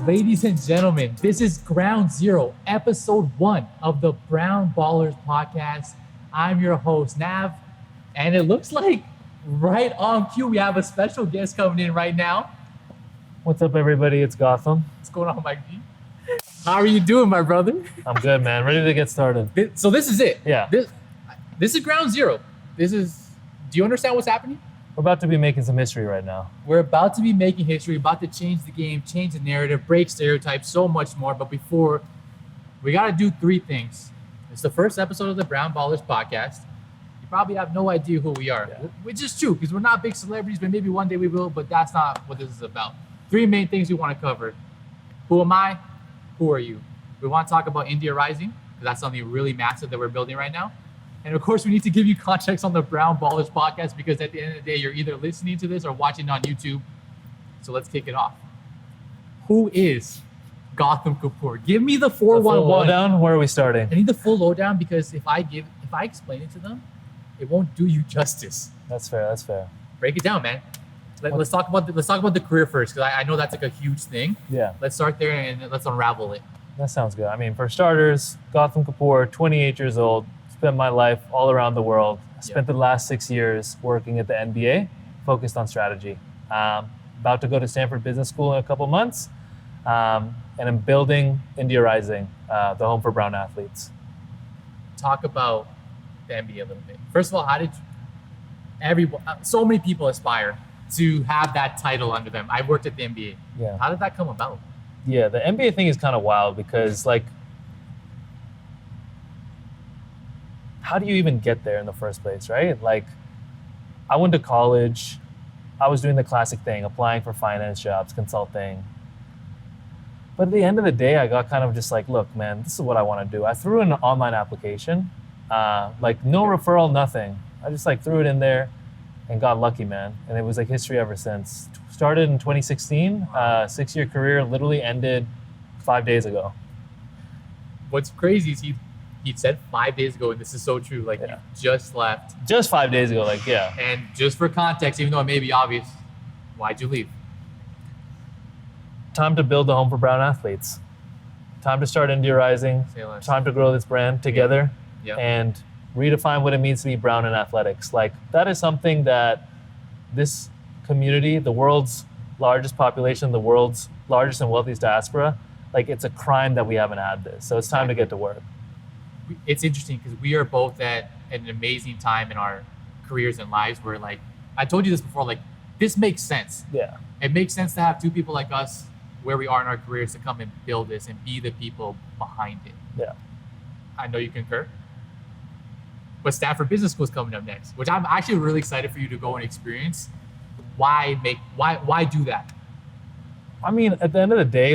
ladies and gentlemen, this is Ground Zero, episode 1 of the Brown Ballers podcast. I'm your host, Nav, and it looks like right on cue, we have a special guest coming in right now. What's up, everybody? It's Gotham. What's going on, Mike G? How are you doing, my brother? I'm good, man. Ready to get started. So this is it. Yeah. This is Ground Zero. Do you understand what's happening? We're about to be making some history right now. We're about to be making history, about to change the game, change the narrative, break stereotypes, so much more. But before, we got to do 3 things. It's the first episode of the Brown Ballers podcast. You probably have no idea who we are, which is true because we're not big celebrities, but maybe one day we will, but that's not what this is about. 3 main things we want to cover. Who am I? Who are you? We want to talk about India Rising, because that's something really massive that we're building right now. And of course, we need to give you context on the Brown Ballers podcast because at the end of the day, you're either listening to this or watching on YouTube. So let's kick it off. Who is Gotham Kapoor? Give me the 411 lowdown. Where are we starting? I need the full lowdown because if I explain it to them, it won't do you justice. That's fair. Break it down, man. Let's talk about the career first because I know that's like a huge thing. Yeah. Let's start there and let's unravel it. That sounds good. I mean, for starters, Gotham Kapoor, 28 years old. Spent my life all around the world. Spent the last 6 years working at the NBA, focused on strategy. About to go to Stanford Business School in a couple months, and I'm building India Rising, the home for brown athletes. Talk about the NBA a little bit. First of all, how did so many people aspire to have that title under them? I worked at the NBA. Yeah. How did that come about? Yeah, the NBA thing is kind of wild because how do you even get there in the first place, right? Like, I went to college, I was doing the classic thing, applying for finance jobs, consulting. But at the end of the day, I got kind of just like, look, man, this is what I want to do. I threw in an online application, no referral, nothing. I just threw it in there and got lucky, man. And it was history ever since. Started in 2016, 6-year career literally ended 5 days ago. What's crazy is he said 5 days ago, and this is so true, you just left. Just 5 days ago, yeah. And just for context, even though it may be obvious, why'd you leave? Time to build a home for brown athletes. Time to start India Rising. Time to grow this brand together and redefine what it means to be brown in athletics. That is something that this community, the world's largest population, the world's largest and wealthiest diaspora, it's a crime that we haven't had this. So it's time to get to work. It's interesting because we are both at an amazing time in our careers and lives where I told you this before, this makes sense. Yeah. It makes sense to have 2 people like us where we are in our careers to come and build this and be the people behind it. Yeah. I know you concur. But Stanford Business School is coming up next, which I'm actually really excited for you to go and experience. Why do that? I mean, at the end of the day,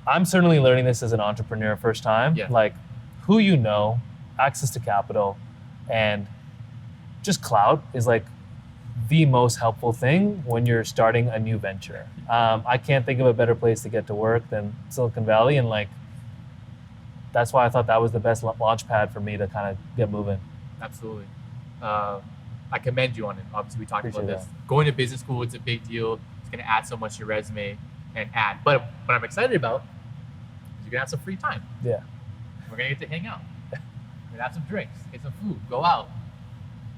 I'm certainly learning this as an entrepreneur first time. Yeah. Who you know, access to capital, and just clout is the most helpful thing when you're starting a new venture. I can't think of a better place to get to work than Silicon Valley, and that's why I thought that was the best launch pad for me to kind of get moving. Absolutely. I commend you on it. Obviously, we talked about this. That. Going to business school, it's a big deal. It's going to add so much to your resume and add. But what I'm excited about is you're going to have some free time. Yeah. We're going to get to hang out. We're going to have some drinks, get some food, go out.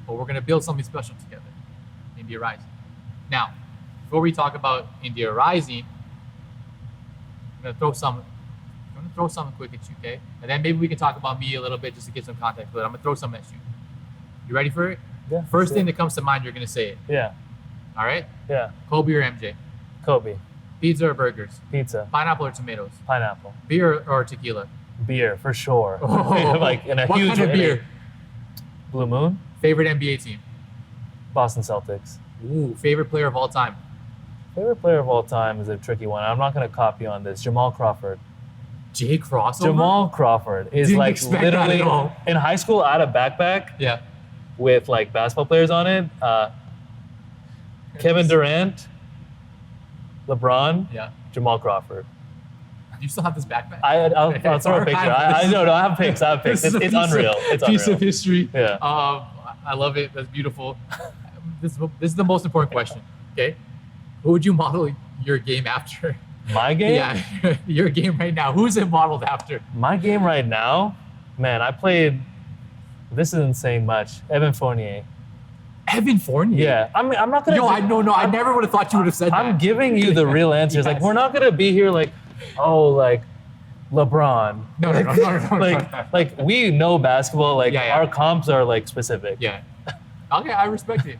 But we're going to build something special together. India Rising. Now, before we talk about India Rising, I'm going to throw something quick at you, okay? And then maybe we can talk about me a little bit just to get some context, but I'm going to throw something at you. You ready for it? Yeah. First thing that comes to mind, you're going to say it. Yeah. All right? Yeah. Kobe or MJ? Kobe. Pizza or burgers? Pizza. Pineapple or tomatoes? Pineapple. Beer or tequila? Beer, for sure. Oh, in a what huge kind of beer? Blue Moon. Favorite NBA team? Boston Celtics. Ooh, favorite player of all time? Favorite player of all time is a tricky one. I'm not going to copy on this. Jamal Crawford. Jay Crossover? Jamal Crawford is Didn't expect that literally at all. In high school. I had a backpack with basketball players on it. Kevin Durant, LeBron, Jamal Crawford. Do you still have this backpack? I'll throw a picture. I have pics. It's unreal. It's piece unreal. of history. Yeah. I love it. That's beautiful. This is the most important question. Okay, who would you model your game after? My game? Yeah, your game right now. Who's it modeled after? My game right now? Man, I played, this isn't saying much, Evan Fournier. Evan Fournier? Yeah, I mean, I'm not gonna. Yo, I never would have thought you would have said that. I'm giving you the real answers. Like, Yes. we're not gonna be here like, oh, like LeBron. No. Like we know basketball. Like Yeah. our comps are like specific. Yeah. Okay, I respect it.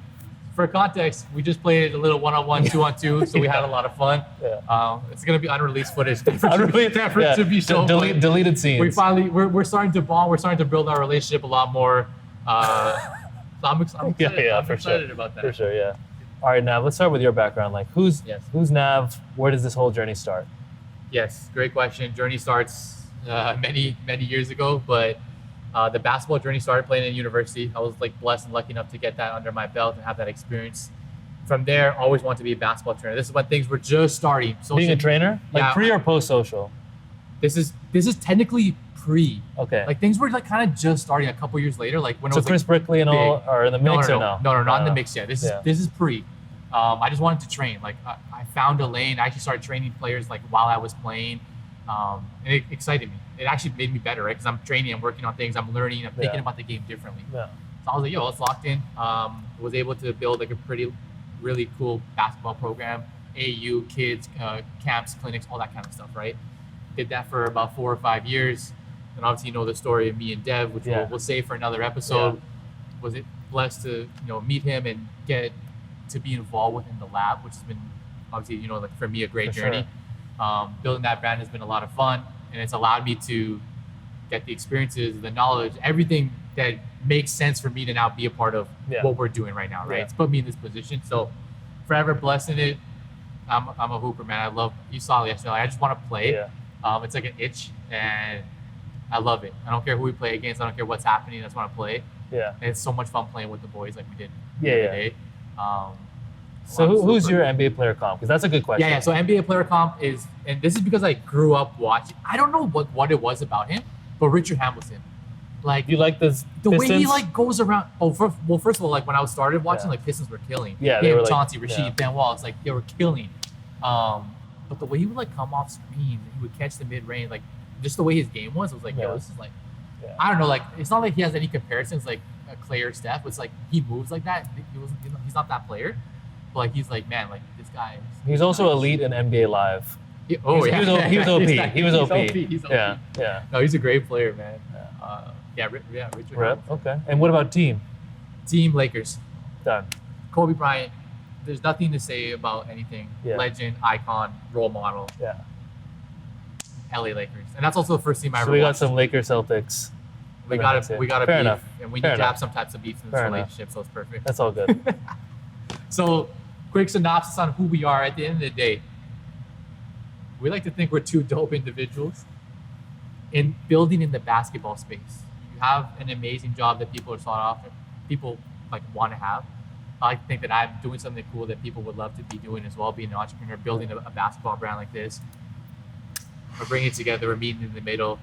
For context, we just played a little 1-on-1, 2-on-2, so we had a lot of fun. Yeah. It's gonna be unreleased footage. Unreleased, yeah. To be shown. Deleted scenes. We're starting to bond. We're starting to build our relationship a lot more. So I'm excited. I'm for excited sure. about that. For sure, yeah. All right, Nav, let's start with your background. Like, who's Nav? Where does this whole journey start? Yes, great question. Journey starts many years ago, but the basketball journey started playing in university. I was like blessed and lucky enough to get that under my belt and have that experience. From there, always wanted to be a basketball trainer. This is when things were just starting. Being a trainer, like Yeah. pre or post social? This is technically pre. Okay. Like things were like kind of just starting a couple years later. Like when it So was Chris Brickley and all big. are in the mix or no? No, not in the mix yet. This Yeah. is pre. I just wanted to train. Like I found a lane. I actually started training players like while I was playing, and it excited me. It actually made me better, right? Because I'm training, I'm working on things, I'm learning, I'm thinking about the game differently. Yeah. So I was like, yo, it's locked in. Was able to build like a really cool basketball program, AU, kids, camps, clinics, all that kind of stuff, right? Did that for about 4 or 5 years. And obviously you know the story of me and Dev, which we'll save for another episode. Yeah. Was it blessed to meet him and get to be involved within the lab, which has been obviously like for me a great journey. Sure. Building that brand has been a lot of fun, and it's allowed me to get the experiences, the knowledge, everything that makes sense for me to now be a part of what we're doing right now, right? Yeah. It's put me in this position. So forever blessed in it. I'm a hooper, man. You saw it yesterday. Like, I just want to play. Yeah. It's like an itch, and I love it. I don't care who we play against. I don't care what's happening. I just want to play. Yeah. And it's so much fun playing with the boys like we did Yeah, the yeah. other day. So who's your NBA player comp? Because that's a good question. Yeah. So NBA player comp is, and this is because I grew up watching. I don't know what it was about him, but Richard Hamilton, like You like this the way he Pistons? like goes around. First of all, like when I started watching, like Pistons were killing. Yeah, they Him, were like- Chauncey, Rasheed, yeah. Ben Wallace, like they were killing. But the way he would like come off screen, he would catch the mid range, like just the way his game was like, Yeah. yo, this is like, Yeah. I don't know, like it's not like he has any comparisons like a Clay or Steph. It's like he moves like that. He's not that player, but like he's like, man, like this guy. He's also elite in NBA Live. He He was OP. He was OP. He's OP. Yeah. No, he's a great player, man. Richard. Rep. Hamilton. Okay. And what about team? Team Lakers. Done. Kobe Bryant. There's nothing to say about anything. Yeah. Legend, icon, role model. Yeah. LA Lakers, and that's also the first team I So ever we got watched. some Lakers Celtics. We got a Fair beef, enough. and we Fair need to enough. have some types of beef in this Fair enough. relationship, so it's perfect. That's all good. So, quick synopsis on who we are. At the end of the day, we like to think we're two dope individuals in building in the basketball space. You have an amazing job that people are sought after, people like want to have. I like to think that I'm doing something cool that people would love to be doing as well, being an entrepreneur, building a basketball brand like this. We're bringing it together. We're meeting in the middle.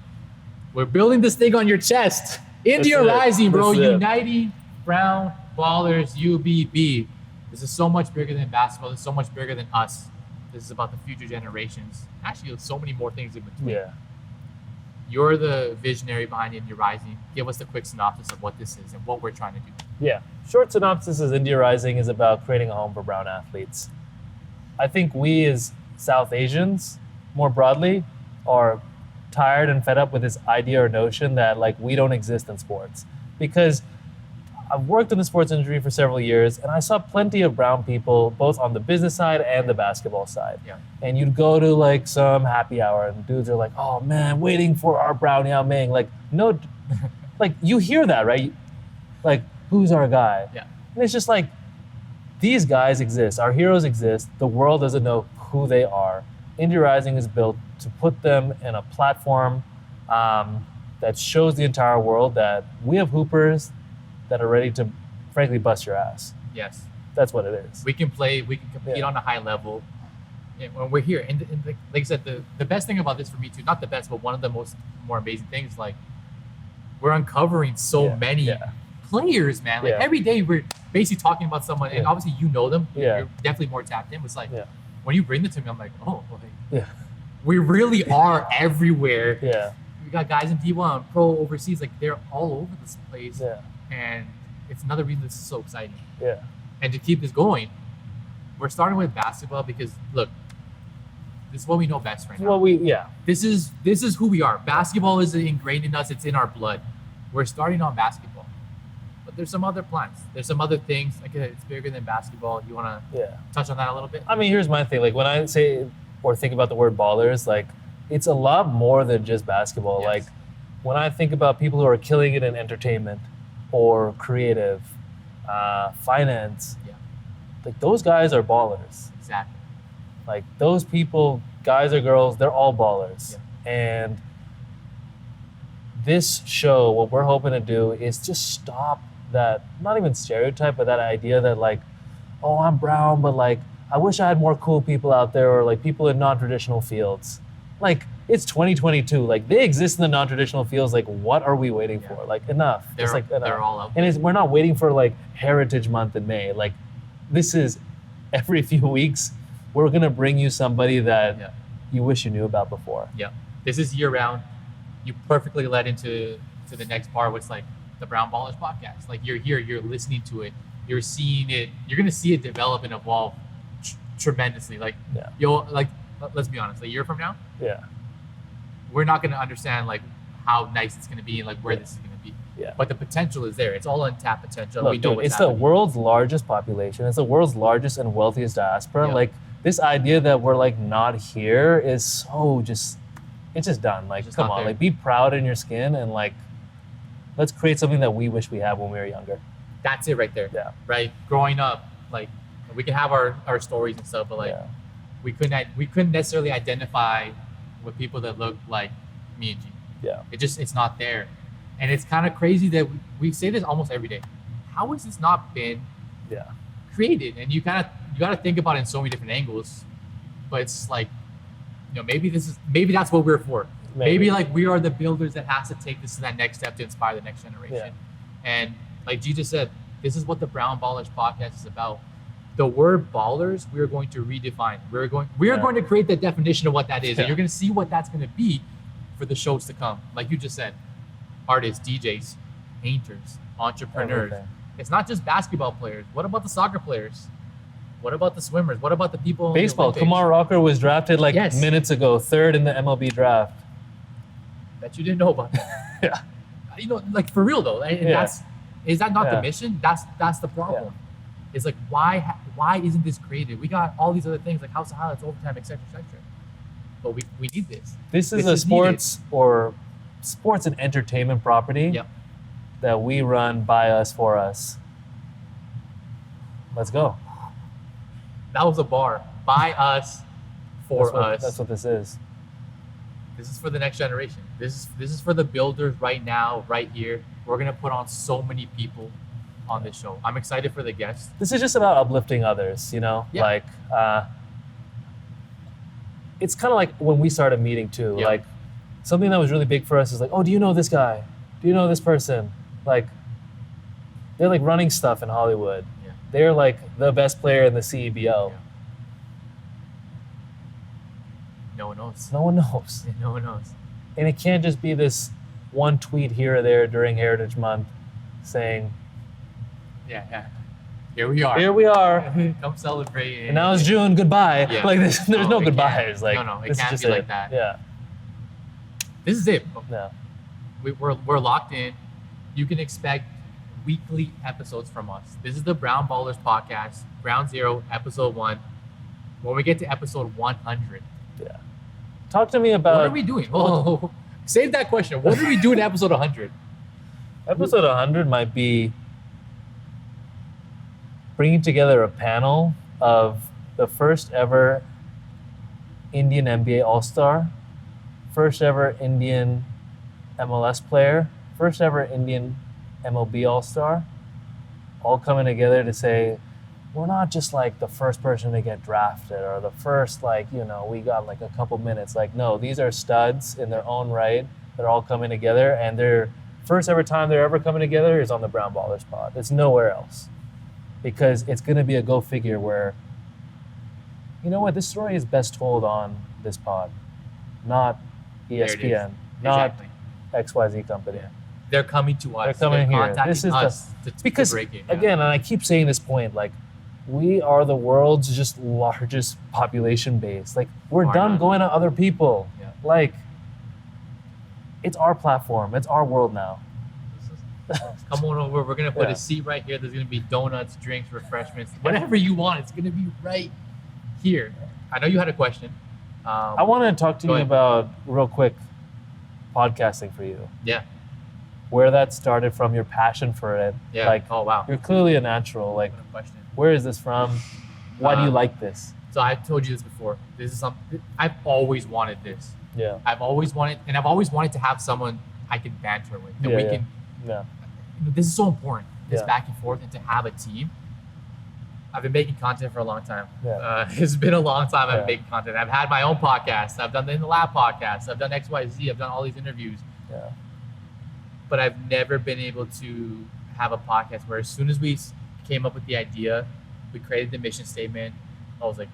We're building this thing on your chest. India That's it. Rising, bro. That's it. Uniting Brown Ballers UBB. This is so much bigger than basketball. This is so much bigger than us. This is about the future generations. Actually, there's so many more things in between. Yeah. You're the visionary behind India Rising. Give us the quick synopsis of what this is and what we're trying to do. Yeah. Short synopsis is India Rising is about creating a home for brown athletes. I think we as South Asians, more broadly, are tired and fed up with this idea or notion that like we don't exist in sports. Because I've worked in the sports industry for several years and I saw plenty of brown people both on the business side and the basketball side. Yeah. And you'd go to like some happy hour and dudes are like, oh man, waiting for our brown Yao Ming. Like, no, like you hear that, right? Like, who's our guy? Yeah. And it's just like, these guys exist, our heroes exist, the world doesn't know who they are. India Rising is built to put them in a platform that shows the entire world that we have hoopers that are ready to, frankly, bust your ass. Yes. That's what it is. We can play, we can compete Yeah. on a high level. And when we're here, and like I said, the best thing about this for me too, not the best, but one of the more amazing things, like we're uncovering so Yeah. many Yeah. players, man. Like Yeah. every day we're basically talking about someone, and Yeah. obviously you know them. Yeah. You're definitely more tapped in. It's like Yeah. when you bring them to me, I'm like, oh, well, Yeah. We really are everywhere. Yeah. We got guys in D1, pro overseas, like they're all over this place. Yeah. And it's another reason this is so exciting. Yeah. And to keep this going, we're starting with basketball because look, this is what we know best right now. Well, This is who we are. Basketball is ingrained in us. It's in our blood. We're starting on basketball, but there's some other plans. There's some other things. Like it's bigger than basketball. You want to touch on that a little bit? I mean, here's my thing. Like when I say or think about the word ballers, like it's a lot more than just basketball. Yes. Like when I think about people who are killing it in entertainment or creative, finance, like those guys are ballers. Exactly. Like those people, guys or girls, they're all ballers. Yeah. And this show, what we're hoping to do is just stop that, not even stereotype, but that idea that like, oh, I'm brown, but like, I wish I had more cool people out there or like people in non-traditional fields. Like, it's 2022. Like, they exist in the non-traditional fields. Like, what are we waiting for? Like, enough. They're all out there. And we're not waiting for like Heritage Month in May. Like, this is every few weeks, we're going to bring you somebody that you wish you knew about before. Yeah. This is year round. You perfectly led into the next part, which like the Brown Ballers podcast. Like, you're here, you're listening to it, you're seeing it, you're going to see it develop and evolve tremendously. Like, let's be honest, a year from now, we're not going to understand like how nice it's going to be and like where this is going to be. Yeah. But the potential is there. It's all untapped potential. Look, we know it's the world's largest population. It's the world's largest and wealthiest diaspora. Yeah. Like, this idea that we're like not here is so it's just done. Like, come on, like be proud in your skin and like, let's create something that we wish we had when we were younger. That's it right there. Yeah. Right. Growing up, like we can have our stories and stuff, but like we couldn't necessarily identify with people that look like me and G. Yeah. It's not there. And it's kind of crazy that we say this almost every day. How has this not been created? And you got to think about it in so many different angles. But it's like, maybe that's what we're for. Maybe like we are the builders that has to take this to that next step to inspire the next generation. Yeah. And like G just said, this is what the Brown Ballers podcast is about. The word ballers, we are going to redefine. We are going to create the definition of what that is. And you're going to see what that's going to be for the shows to come. Like you just said, artists, DJs, painters, entrepreneurs. Everything. It's not just basketball players. What about the soccer players? What about the swimmers? What about the people baseball? in the Olympics? Kumar Rocker was drafted minutes ago, 3rd in the MLB draft. Bet you didn't know about that. Like for real though. And is that not the mission? That's the problem. Yeah. It's like why isn't this created? We got all these other things like House of Highlights, overtime, etc. But we need this. This is a sports and entertainment property that we run by us for us. Let's go. That was a bar. By us, for us. That's what this is. This is for the next generation. This is for the builders right now, right here. We're gonna put on so many people on this show. I'm excited for the guests. This is just about uplifting others, Like, it's kind of like when we started meeting too. Like, something that was really big for us is like, oh, do you know this guy? Do you know this person? Like, they're like running stuff in Hollywood. Yeah. They're like the best player in the CEBL. Yeah. No one knows. No one knows. No one knows. And it can't just be this one tweet here or there during Heritage Month saying, here we are. Here we are. Come celebrate. And now it's June. Goodbye. Yeah. Like there's no goodbyes. Like it can't be like that. Yeah. This is it. Yeah. We're locked in. You can expect weekly episodes from us. This is the Brown Ballers podcast, Ground Zero, episode 1. When we get to episode 100. Yeah. Talk to me about. What are we doing? Oh, save that question. What are we doing in episode 100? Episode 100 might be bringing together a panel of the first ever Indian NBA All-Star, first ever Indian MLS player, first ever Indian MLB All-Star, all coming together to say, we're not just like the first person to get drafted or the first, we got like a couple minutes. Like, no, these are studs in their own right. They're all coming together, and their first ever time they're ever coming together is on the Brown Ballers pod. It's nowhere else. Because it's going to be a go figure where, you know what, this story is best told on this pod, not There it is. ESPN, not Exactly. XYZ company. Yeah. They're coming to us. They're coming here. contacting This is us to Because break it. Yeah. again, and I keep saying this point, like we are the world's just largest population base. Like we're Far done enough. going to other people. Yeah. Like it's our platform. It's our world now. Come on over. We're gonna put Yeah. a seat right here. There's gonna be donuts, drinks, refreshments, whatever you want. It's gonna be right here. I know you had a question. I want to talk to Go you ahead. about real quick podcasting for you. Yeah. Where that started from, your passion for it. Yeah. Like Oh wow. you're clearly a natural. Like What a question. where is this from? Why do you like this? So I told you this before. This is something I've always wanted. This. Yeah. I've always wanted to have someone I can banter with. That Yeah, we yeah. can. Yeah. This is so important. This Yeah. back and forth, and to have a team. I've been making content for a long time. Yeah. It's been a long time I've Yeah. been making content. I've had my own podcast. I've done the In the Lab podcast. I've done XYZ. I've done all these interviews. Yeah. But I've never been able to have a podcast where as soon as we came up with the idea, we created the mission statement, I was like,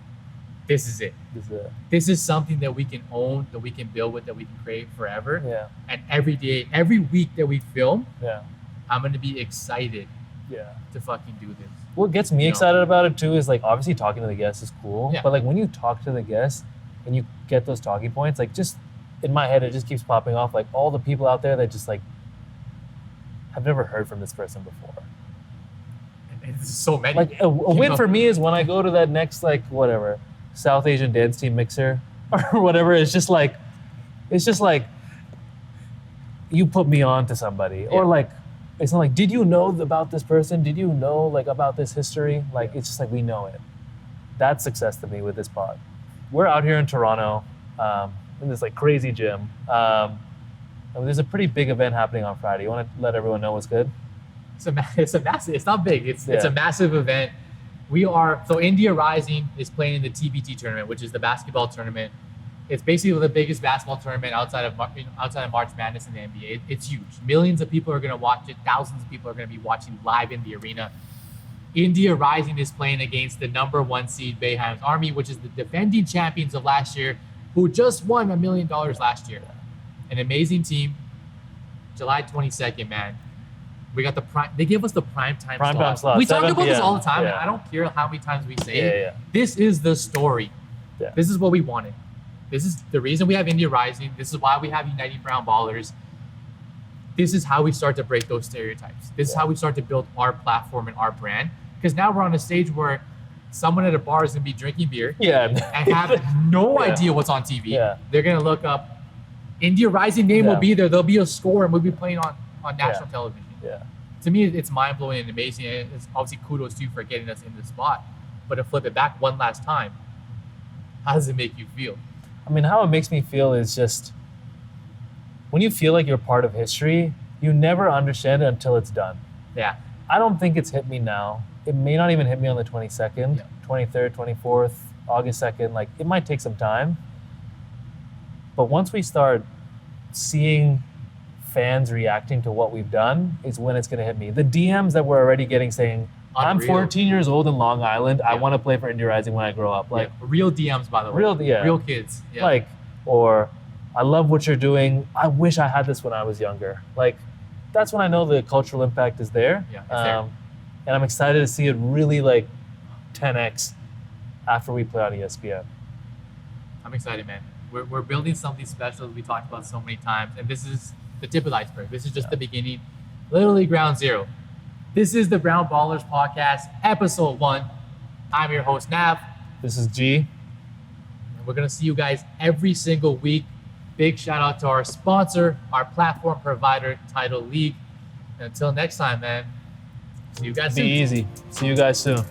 this is it. This is it. This is something that we can own, that we can build with, that we can create forever. Yeah. And every day, every week that we film, Yeah. I'm going to be excited Yeah. to fucking do this. What gets me You know. excited about it too is like obviously talking to the guests is cool, Yeah. but like when you talk to the guests and you get those talking points, like just in my head it just keeps popping off like all the people out there that just like have never heard from this person before. And there's so many. Like a win for me is when I go to that next like whatever South Asian dance team mixer or whatever. It's just like you put me on to somebody or Yeah. like it's not like, did you know about this person? Did you know like about this history? Like it's just like we know it. That's success to me with this pod. We're out here in Toronto in this like crazy gym. And there's a pretty big event happening on Friday. You want to let everyone know what's good? It's a massive. It's not big. It's Yeah. a massive event. So India Rising is playing in the TBT tournament, which is the basketball tournament. It's basically the biggest basketball tournament outside of March Madness in the NBA. It's huge. Millions of people are going to watch it. Thousands of people are going to be watching live in the arena. India Rising is playing against the number 1 seed Bayham's Army, which is the defending champions of last year, who just won $1 million last year. An amazing team. July 22nd, man. We got the prime. They give us the prime time slot. We talk 7 about this p.m. all the time, Yeah. and I don't care how many times we say Yeah, it. yeah. This is the story. Yeah. This is what we wanted. This is the reason we have India Rising. This is why we have Uniting Brown Ballers. This is how we start to break those stereotypes. This is how we start to build our platform and our brand. Because now we're on a stage where someone at a bar is going to be drinking beer Yeah. and have no Yeah. idea what's on TV. Yeah. They're going to look up India Rising name will Yeah. be there. There'll be a score and we'll be playing on national television. Yeah. To me, it's mind-blowing and amazing. And it's obviously kudos to you for getting us in this spot. But to flip it back one last time, how does it make you feel? I mean, how it makes me feel is just when you feel like you're part of history, you never understand it until it's done. Yeah. I don't think it's hit me now. It may not even hit me on the 22nd, Yeah. 23rd, 24th, August 2nd. Like, it might take some time. But once we start seeing fans reacting to what we've done is when it's going to hit me. The DMs that we're already getting saying, I'm Unreal. 14 years old in Long Island. I Yeah. want to play for India Rising when I grow up. Like, Yeah. Real DMs, by the way. Real kids. Yeah. like, or I love what you're doing. I wish I had this when I was younger. Like, that's when I know the cultural impact is there. Yeah, it's there. And I'm excited to see it really like 10x after we play on ESPN. I'm excited, man. We're building something special that we talked about so many times. And this is the tip of the iceberg. This is just the beginning, literally ground zero. This is the Brown Ballers Podcast, episode 1. I'm your host, Nav. This is G. And we're going to see you guys every single week. Big shout out to our sponsor, our platform provider, Tidal League. And until next time, man. See you guys Be soon. easy. See you guys soon.